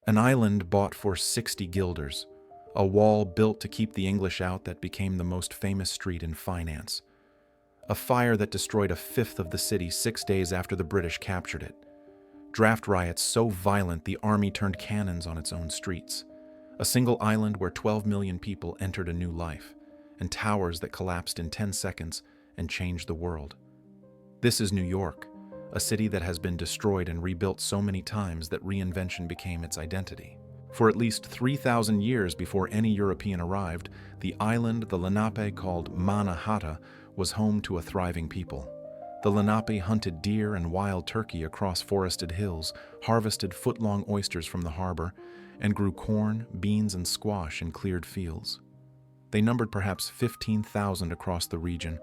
An island bought for 60 guilders, a wall built to keep the English out that became the most famous street in finance. A fire that destroyed a fifth of the city 6 days after the British captured it. Draft riots so violent the army turned cannons on its own streets. A single island where 12 million people entered a new life, and towers that collapsed in 10 seconds and changed the world. This is New York, a city that has been destroyed and rebuilt so many times that reinvention became its identity. For at least 3,000 years before any European arrived, the island, the Lenape, called Mannahatta, was home to a thriving people. The Lenape hunted deer and wild turkey across forested hills, harvested foot-long oysters from the harbor, and grew corn, beans, and squash in cleared fields. They numbered perhaps 15,000 across the region,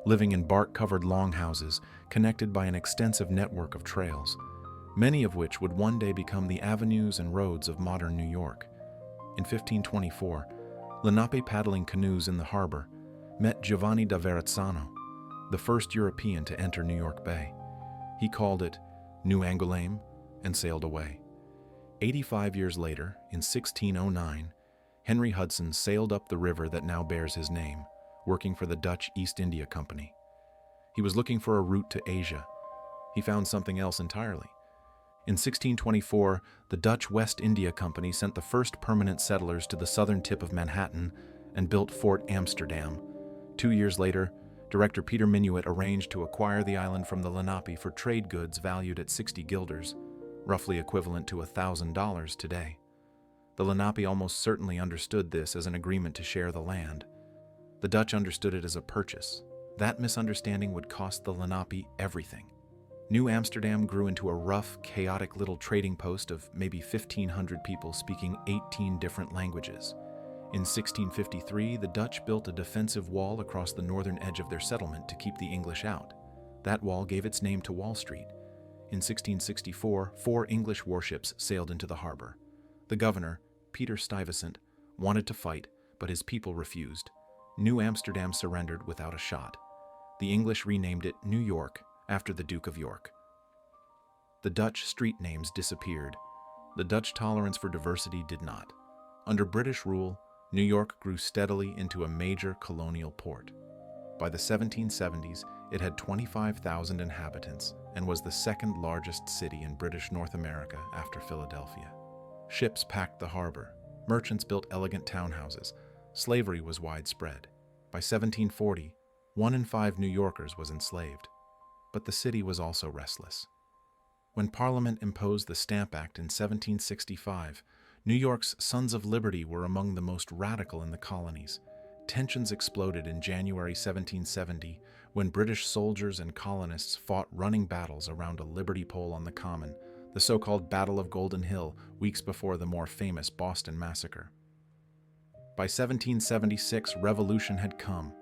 living in bark-covered longhouses connected by an extensive network of trails, many of which would one day become the avenues and roads of modern New York. In 1524, Lenape, paddling canoes in the harbor, met Giovanni da Verrazzano, the first European to enter New York Bay. He called it New Angoulême and sailed away. 85 years later, in 1609, Henry Hudson sailed up the river that now bears his name, working for the Dutch East India Company. He was looking for a route to Asia. He found something else entirely. In 1624, the Dutch West India Company sent the first permanent settlers to the southern tip of Manhattan and built Fort Amsterdam. 2 years later, Director Peter Minuit arranged to acquire the island from the Lenape for trade goods valued at 60 guilders, roughly equivalent to $1,000 today. The Lenape almost certainly understood this as an agreement to share the land. The Dutch understood it as a purchase. That misunderstanding would cost the Lenape everything. New Amsterdam grew into a rough, chaotic little trading post of maybe 1,500 people speaking 18 different languages. In 1653, the Dutch built a defensive wall across the northern edge of their settlement to keep the English out. That wall gave its name to Wall Street. In 1664, 4 English warships sailed into the harbor. The governor, Peter Stuyvesant, wanted to fight, but his people refused. New Amsterdam surrendered without a shot. The English renamed it New York after the Duke of York. The Dutch street names disappeared. The Dutch tolerance for diversity did not. Under British rule, New York grew steadily into a major colonial port. By the 1770s, it had 25,000 inhabitants and was the second largest city in British North America after Philadelphia. Ships packed the harbor. Merchants built elegant townhouses. Slavery was widespread. By 1740, 1 in 5 New Yorkers was enslaved. But the city was also restless. When Parliament imposed the Stamp Act in 1765, New York's Sons of Liberty were among the most radical in the colonies. Tensions exploded in January 1770 when British soldiers and colonists fought running battles around a liberty pole on the Common, the so-called Battle of Golden Hill, weeks before the more famous Boston Massacre. By 1776, revolution had come.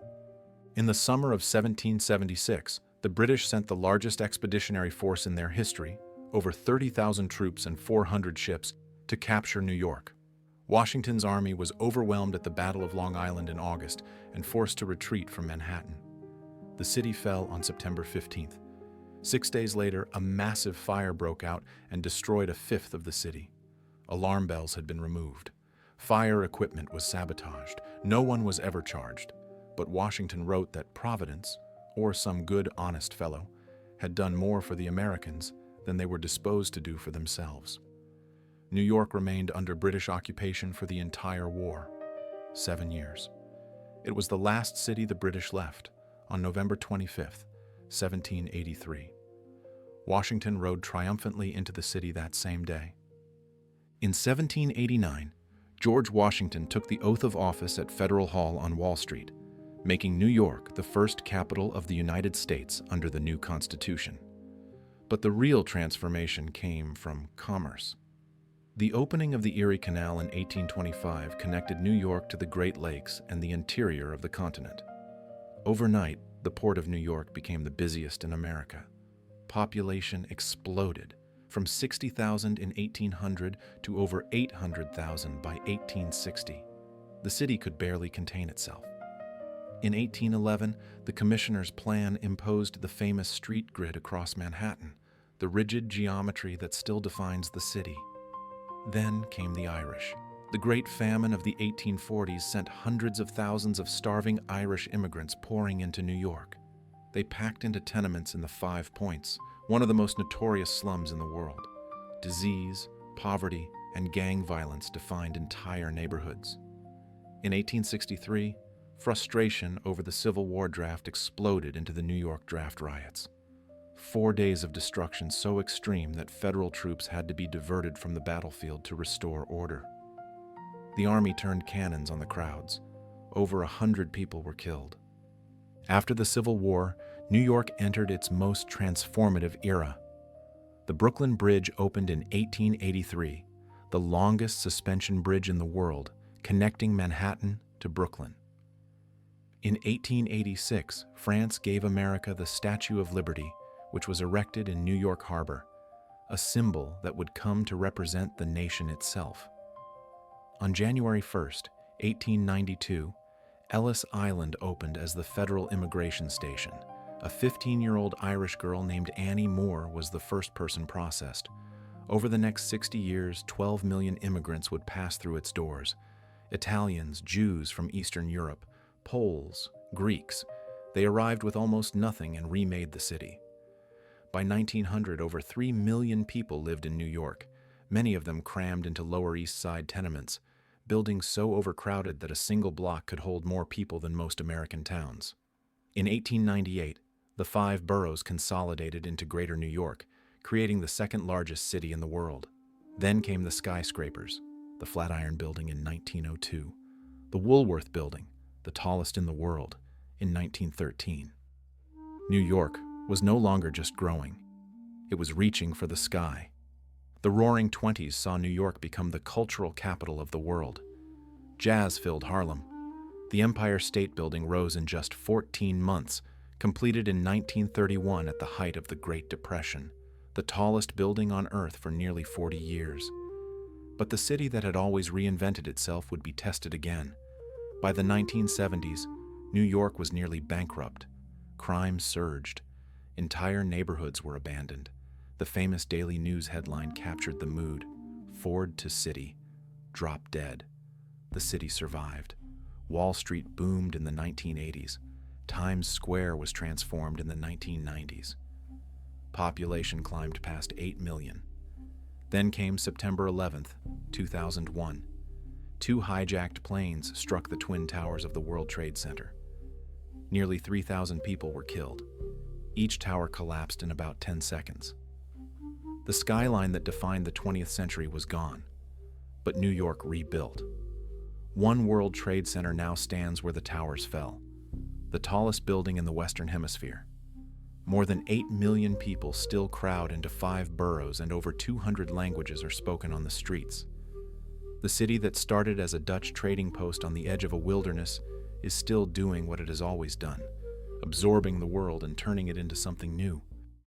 In the summer of 1776, the British sent the largest expeditionary force in their history, over 30,000 troops and 400 ships, to capture New York. Washington's army was overwhelmed at the Battle of Long Island in August and forced to retreat from Manhattan. The city fell on September 15th. 6 days later, a massive fire broke out and destroyed a fifth of the city. Alarm bells had been removed. Fire equipment was sabotaged. No one was ever charged. But Washington wrote that Providence, or some good, honest fellow, had done more for the Americans than they were disposed to do for themselves. New York remained under British occupation for the entire war, 7 years. It was the last city the British left on November 25th, 1783. Washington rode triumphantly into the city that same day. In 1789, George Washington took the oath of office at Federal Hall on Wall Street, making New York the first capital of the United States under the new Constitution. But the real transformation came from commerce. The opening of the Erie Canal in 1825 connected New York to the Great Lakes and the interior of the continent. Overnight, the port of New York became the busiest in America. Population exploded, from 60,000 in 1800 to over 800,000 by 1860. The city could barely contain itself. In 1811, the Commissioner's plan imposed the famous street grid across Manhattan, the rigid geometry that still defines the city. Then came the Irish. The Great Famine of the 1840s sent hundreds of thousands of starving Irish immigrants pouring into New York. They packed into tenements in the Five Points, one of the most notorious slums in the world. Disease, poverty, and gang violence defined entire neighborhoods. In 1863, frustration over the Civil War draft exploded into the New York draft riots. 4 days of destruction so extreme that federal troops had to be diverted from the battlefield to restore order. The army turned cannons on the crowds. Over 100 people were killed. After the Civil War, New York entered its most transformative era. The Brooklyn Bridge opened in 1883, the longest suspension bridge in the world, connecting Manhattan to Brooklyn. In 1886, France gave America the Statue of Liberty, which was erected in New York Harbor, a symbol that would come to represent the nation itself. On January 1st, 1892, Ellis Island opened as the federal immigration station. A 15-year-old Irish girl named Annie Moore was the first person processed. Over the next 60 years, 12 million immigrants would pass through its doors. Italians, Jews from Eastern Europe, Poles, Greeks. They arrived with almost nothing and remade the city. By 1900, over 3 million people lived in New York, many of them crammed into Lower East Side tenements, buildings so overcrowded that a single block could hold more people than most American towns. In 1898, the 5 boroughs consolidated into Greater New York, creating the second largest city in the world. Then came the skyscrapers, the Flatiron Building in 1902, the Woolworth Building, the tallest in the world, in 1913. New York was no longer just growing. It was reaching for the sky. The Roaring Twenties saw New York become the cultural capital of the world. Jazz filled Harlem. The Empire State Building rose in just 14 months, completed in 1931 at the height of the Great Depression, the tallest building on Earth for nearly 40 years. But the city that had always reinvented itself would be tested again. By the 1970s, New York was nearly bankrupt. Crime surged. Entire neighborhoods were abandoned. The famous Daily News headline captured the mood: Ford to city, drop dead. The city survived. Wall Street boomed in the 1980s. Times Square was transformed in the 1990s. Population climbed past 8 million. Then came September 11th, 2001. 2 hijacked planes struck the Twin Towers of the World Trade Center. Nearly 3,000 people were killed. Each tower collapsed in about 10 seconds. The skyline that defined the 20th century was gone, but New York rebuilt. One World Trade Center now stands where the towers fell, the tallest building in the Western Hemisphere. More than 8 million people still crowd into 5 boroughs, and over 200 languages are spoken on the streets. The city that started as a Dutch trading post on the edge of a wilderness is still doing what it has always done, absorbing the world and turning it into something new.